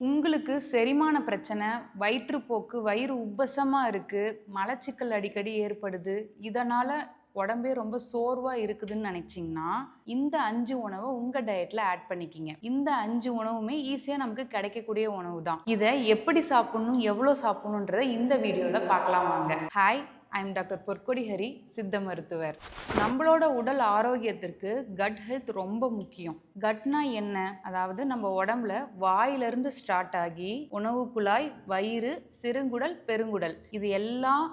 உங்களுக்கு செரிமான பிரச்சனை, வயிற்றுப்போக்கு, வயிறு உப்பசமா இருக்கு, மலச்சிக்கல் அடிக்கடி ஏற்படுது. இதனால உடம்பே ரொம்ப சோர்வா இருக்குதுன்னு நினைச்சீங்கன்னா, இந்த 5 உணவ உங்க டயட்ல ஆட் பண்ணிக்கிங்க. இந்த 5 உணவுமே ஈஸியா நமக்கு கிடைக்கக்கூடிய உணவு தான். இத எப்படி சாப்பிடணும், எவ்வளோ சாப்பிடணுன்றத இந்த வீடியோல பார்க்கலாம் வாங்க. ஹாய், ஐ எம் டாக்டர் பொற்கொடி ஹரி, சித்த மருத்துவர். நம்மளோட உடல் ஆரோக்கியத்திற்கு கட் ஹெல்த் ரொம்ப முக்கியம். கட்னா என்ன? அதாவது நம்ம உடம்புல வாயிலிருந்து ஸ்டார்ட் ஆகி உணவு குழாய், வயிறு, சிறுகுடல், பெருங்குடல் இது எல்லாம்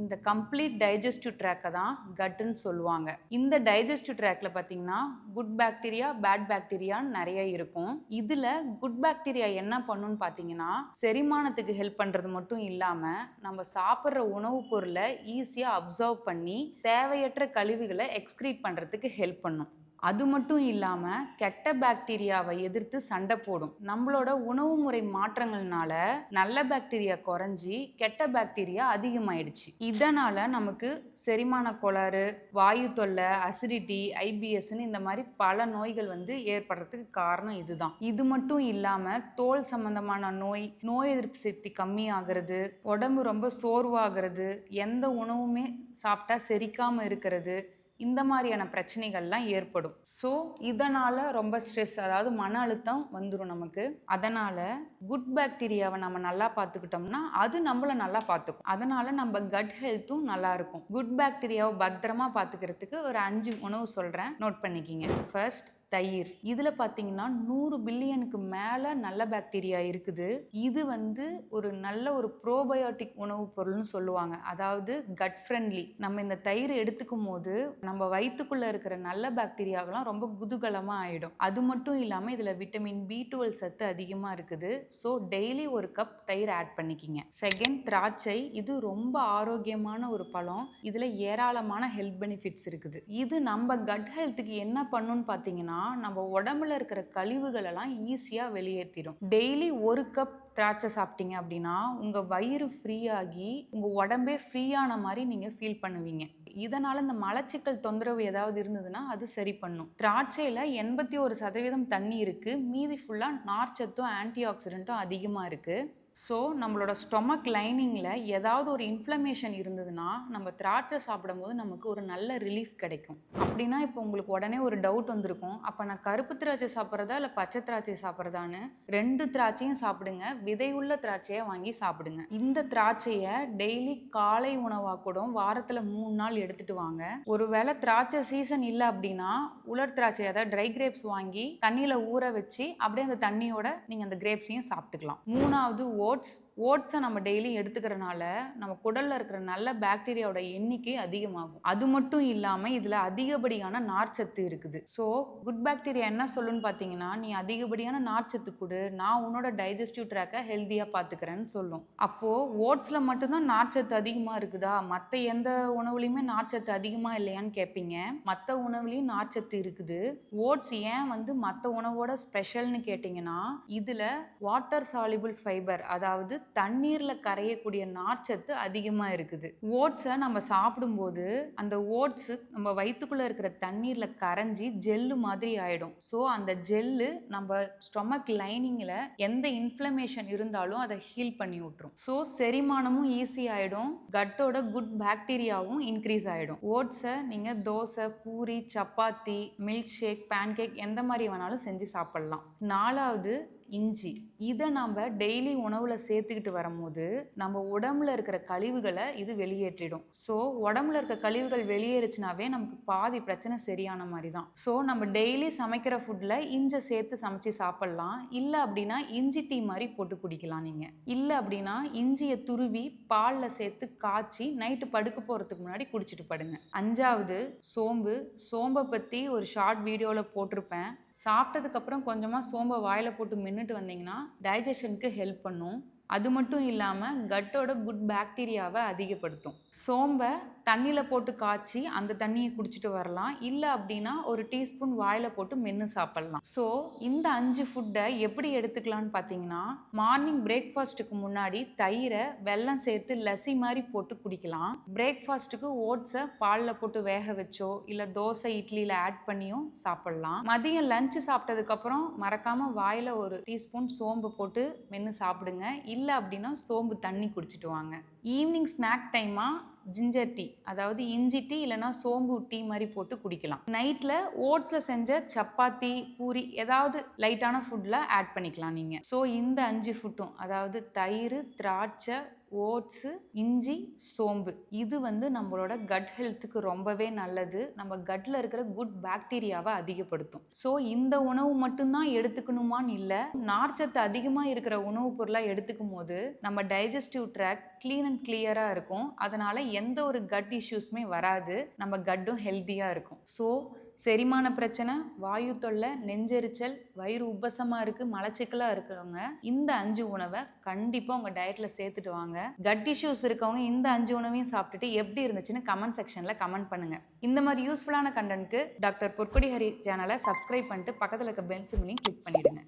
இந்த கம்ப்ளீட் டைஜஸ்டிவ் ட்ராக்கை தான் கட்டுன்னு சொல்லுவாங்க. இந்த டைஜஸ்டிவ் ட்ராக்ல பார்த்தீங்கன்னா குட் பாக்டீரியா, பேட் பாக்டீரியான்னு நிறைய இருக்கும். இதில் குட் பாக்டீரியா என்ன பண்ணுன்னு பார்த்தீங்கன்னா செரிமானத்துக்கு ஹெல்ப் பண்ணுறது மட்டும் இல்லாமல் நம்ம சாப்பிட்ற உணவுப் பொருளை ஈஸியாக அப்சர்வ் பண்ணி தேவையற்ற கழிவுகளை எக்ஸ்க்ரீட் பண்ணுறதுக்கு ஹெல்ப் பண்ணும். அது மட்டும் இல்லாமல் கெட்ட பாக்டீரியாவை எதிர்த்து சண்டை போடும். நம்மளோட உணவு முறை மாற்றங்கள்னால நல்ல பாக்டீரியா குறைஞ்சி கெட்ட பாக்டீரியா அதிகமாயிடுச்சு. இதனால நமக்கு செரிமான கோளாறு, வாயு தொல்லை, அசிடிட்டி, ஐபிஎஸ்ன்னு இந்த மாதிரி பல நோய்கள் ஏற்படுறதுக்கு காரணம் இதுதான். இது மட்டும் இல்லாமல் தோல் சம்பந்தமான நோய் எதிர்ப்பு சக்தி கம்மியாகிறது, உடம்பு ரொம்ப சோர்வாகிறது, எந்த உணவுமே சாப்பிட்டா செரிக்காமல் இருக்கிறது, இந்த மாதிரியான பிரச்சனைகள்லாம் ஏற்படும். ஸோ இதனால் ரொம்ப ஸ்ட்ரெஸ், அதாவது மன அழுத்தம் வந்துடும் நமக்கு. அதனால் குட் பாக்டீரியாவை நம்ம நல்லா பார்த்துக்கிட்டோம்னா அது நம்மளை நல்லா பார்த்துக்கும். அதனால் நம்ம கட் ஹெல்த்தும் நல்லா இருக்கும். குட் பாக்டீரியாவை பத்திரமா பார்த்துக்கிறதுக்கு ஒரு 5 உணவு சொல்கிறேன், நோட் பண்ணிக்கிங்க. ஃபர்ஸ்ட், தயிர். இதில் பார்த்தீங்கன்னா 100 பில்லியனுக்கு மேலே நல்ல பாக்டீரியா இருக்குது. இது ஒரு நல்ல ஒரு ப்ரோபயோட்டிக் உணவுப் பொருள்னு சொல்லுவாங்க, அதாவது கட் ஃப்ரெண்ட்லி. நம்ம இந்த தயிர் எடுத்துக்கும் போது நம்ம வயிற்றுக்குள்ளே இருக்கிற நல்ல பாக்டீரியாக்கெல்லாம் ரொம்ப குதூகலமாக ஆகிடும். அது மட்டும் இல்லாமல் இதில் விட்டமின் B12 சத்து அதிகமாக இருக்குது. ஸோ டெய்லி ஒரு கப் தயிர் ஆட் பண்ணிக்கிங்க. செகண்ட், திராட்சை. இது ரொம்ப ஆரோக்கியமான ஒரு பழம். இதில் ஏராளமான ஹெல்த் பெனிஃபிட்ஸ் இருக்குது. இது நம்ம கட் ஹெல்த்துக்கு என்ன பண்ணுன்னு பார்த்தீங்கன்னா நம்ம உடம்புல இருக்கிற கழிவுகள் எல்லாம் ஈஸியா வெளியேற்றிடும். டெய்லி ஒரு கப் திராட்சை சாப்பிட்டீங்க அப்படின்னா உங்க வயிறு ஃப்ரீ ஆகி உங்க உடம்பே ஃப்ரீயான மாதிரி நீங்க ஃபீல் பண்ணுவீங்க. இதனால இந்த மலச்சிக்கல் தொந்தரவு ஏதாவது இருந்ததுன்னா அது சரி பண்ணும். திராட்சையில 81% தண்ணி இருக்கு, மீதி ஃபுல்லா நார்ச்சத்தும் ஆன்டி ஆக்சிடென்ட்டும் அதிகமா இருக்கு. ஸோ நம்மளோட ஸ்டொமக் லைனிங்கில் ஏதாவது ஒரு இன்ஃப்ளமேஷன் இருந்ததுன்னா நம்ம திராட்சை சாப்பிடும்போது நமக்கு ஒரு நல்ல ரிலீஃப் கிடைக்கும். அப்படின்னா இப்போ உங்களுக்கு உடனே ஒரு டவுட் வந்திருக்கும், அப்போ நான் கருப்பு திராட்சை சாப்பிட்றதா இல்லை பச்சை திராட்சை சாப்பிட்றதான்னு. 2 திராட்சையும் சாப்பிடுங்க, விதையுள்ள திராட்சையை வாங்கி சாப்பிடுங்க. இந்த திராட்சையை டெய்லி காலை உணவாக கூட வாரத்தில் 3 நாள் எடுத்துட்டு வாங்க. ஒருவேளை திராட்சை சீசன் இல்லை அப்படின்னா உலர் திராட்சை, அதாவது ட்ரை கிரேப்ஸ் வாங்கி தண்ணியில் ஊற வச்சு அப்படியே அந்த தண்ணியோட நீங்கள் அந்த கிரேப்ஸையும் சாப்பிட்டுக்கலாம். 3வது, ஓட்ஸை நம்ம டெய்லி எடுத்துக்கிறனால நம்ம குடலில் இருக்கிற நல்ல பாக்டீரியாவோட எண்ணிக்கை அதிகமாகும். அது மட்டும் இல்லாமல் இதில் அதிகப்படியான நார்ச்சத்து இருக்குது. ஸோ குட் பாக்டீரியா என்ன சொல்லுன்னு பார்த்தீங்கன்னா, நீ அதிகப்படியான நார்ச்சத்து கொடு, நான் உன்னோட டைஜஸ்டிவ் ட்ராக்கை ஹெல்த்தியாக பார்த்துக்கிறேன்னு சொல்லும். அப்போது ஓட்ஸில் மட்டும்தான் நார்ச்சத்து அதிகமாக இருக்குதா, மற்ற எந்த உணவுலையுமே நார்ச்சத்து அதிகமாக இல்லையான்னு கேட்பீங்க. மற்ற உணவுலையும் நார்ச்சத்து இருக்குது. ஓட்ஸ் ஏன் மற்ற உணவோட ஸ்பெஷல்னு கேட்டிங்கன்னா, இதில் வாட்டர் சால்யூபிள் ஃபைபர், அதாவது தண்ணீரில் கரையக்கூடிய நார்ச்சத்து அதிகமாக இருக்குது. ஓட்ஸை நம்ம சாப்பிடும்போது அந்த ஓட்ஸு நம்ம வயிற்றுக்குள்ளே இருக்கிற தண்ணீரில் கரைஞ்சி ஜெல்லு மாதிரி ஆகிடும். ஸோ அந்த ஜெல்லு நம்ம ஸ்டொமக் லைனிங்கில் எந்த இன்ஃப்ளமேஷன் இருந்தாலும் அதை ஹீல் பண்ணி விட்டுரும். ஸோ செரிமானமும் ஈஸி ஆகிடும், கட்டோட குட் பாக்டீரியாவும் இன்க்ரீஸ் ஆகிடும். ஓட்ஸை நீங்கள் dosa, puri, chapati, milkshake, pancake எந்த மாதிரி வேணாலும் செஞ்சு சாப்பிட்லாம். 4வது, இஞ்சி. இதை நம்ம டெய்லி உணவில் சேர்த்துக்கிட்டு வரும்போது நம்ம உடம்புல இருக்கிற கழிவுகளை இது வெளியேற்றிடும். ஸோ உடம்புல இருக்க கழிவுகள் வெளியேறுச்சுனாவே நமக்கு பாதி பிரச்சனை சரியான மாதிரி தான். ஸோ நம்ம டெய்லி சமைக்கிற ஃபுட்டில் இஞ்சை சேர்த்து சமைச்சு சாப்பிட்லாம். இல்லை அப்படின்னா இஞ்சி டீ மாதிரி போட்டு குடிக்கலாம். நீங்கள் இல்லை அப்படின்னா இஞ்சியை துருவி பாலில் சேர்த்து காய்ச்சி நைட்டு படுக்க போகிறதுக்கு முன்னாடி குடிச்சிட்டு படுங்க. 5வது, சோம்பு. சோம்பை பற்றி ஒரு ஷார்ட் வீடியோவில் போட்டிருப்பேன். சாப்பிட்டதுக்கப்புறம் கொஞ்சமாக சோம்பை வாயில் போட்டு மின்னுட்டு வந்தீங்கன்னா டைஜஷனுக்கு ஹெல்ப் பண்ணும். அது மட்டும் இல்லாமல் கட்டோட குட் பாக்டீரியாவை அதிகப்படுத்தும். சோம்பை தண்ணியில் போட்டு காய்ச்சி அந்த தண்ணியை குடிச்சிட்டு வரலாம். இல்லை அப்படின்னா ஒரு டீஸ்பூன் வாயில் போட்டு மென்று சாப்பிட்லாம். ஸோ இந்த 5 ஃபுட்டை எப்படி எடுத்துக்கலான்னு பார்த்தீங்கன்னா, மார்னிங் பிரேக்ஃபாஸ்ட்டுக்கு முன்னாடி தயிரை வெல்லம் சேர்த்து லஸ்ஸி மாதிரி போட்டு குடிக்கலாம். பிரேக்ஃபாஸ்ட்டுக்கு ஓட்ஸை பாலில் போட்டு வேக வச்சோ இல்லை தோசை இட்லியில் ஆட் பண்ணியும் சாப்பிட்லாம். மதியம் லஞ்சு சாப்பிட்டதுக்கப்புறம் மறக்காமல் வாயில் ஒரு டீஸ்பூன் சோம்பு போட்டு மென்று சாப்பிடுங்க. இல்லை அப்படின்னா சோம்பு தண்ணி குடிச்சிட்டு வாங்க. ஈவினிங் ஸ்நாக் டைமாக ஜிஞ்சர் டீ, அதாவது இஞ்சி டீ இல்லைனா சோம்பு டீ மாதிரி போட்டு குடிக்கலாம். நைட்டில் ஓட்ஸில் செஞ்ச சப்பாத்தி பூரி ஏதாவது லைட்டான ஃபுட்டில் ஆட் பண்ணிக்கலாம் நீங்கள். ஸோ இந்த 5 ஃபுட்டும், அதாவது தயிர், திராட்சை, ஓட்ஸு, இஞ்சி, சோம்பு, இது நம்மளோட கட் ஹெல்த்துக்கு ரொம்பவே நல்லது. நம்ம கட்டில் இருக்கிற குட் பாக்டீரியாவை அதிகப்படுத்தும். ஸோ இந்த உணவு மட்டும்தான் எடுத்துக்கணுமான்னு இல்லை, நார்ச்சத்து அதிகமாக இருக்கிற உணவுப் பொருளாக எடுத்துக்கும் போது நம்ம டைஜஸ்டிவ் ட்ராக் க்ளீன் அண்ட் கிளியராக இருக்கும். அதனால் எந்த ஒரு கட் இஷ்யூஸுமே வராது, நம்ம கட்டும் ஹெல்த்தியாக இருக்கும். ஸோ செரிமான பிரச்சனை, வாயு தொல்லை, நெஞ்செரிச்சல், வயிறு உப்பசமாக இருக்குது, மலச்சிக்கலாக இருக்கிறவங்க இந்த 5 உணவை கண்டிப்பாக உங்கள் டயட்டில் சேர்த்துட்டு வாங்க. கட் இஷ்யூஸ் இருக்கவங்க இந்த 5 உணவையும் சாப்பிட்டுட்டு எப்படி இருந்துச்சுன்னு கமெண்ட் செக்ஷனில் கமெண்ட் பண்ணுங்கள். இந்த மாதிரி யூஸ்ஃபுல்லான கண்டென்ட்க்கு டாக்டர் பொற்கொடி ஹரி சேனலை சப்ஸ்கிரைப் பண்ணிட்டு பக்கத்தில் இருக்க பெல் சிம்லையும் கிளிக் பண்ணிவிடுங்க.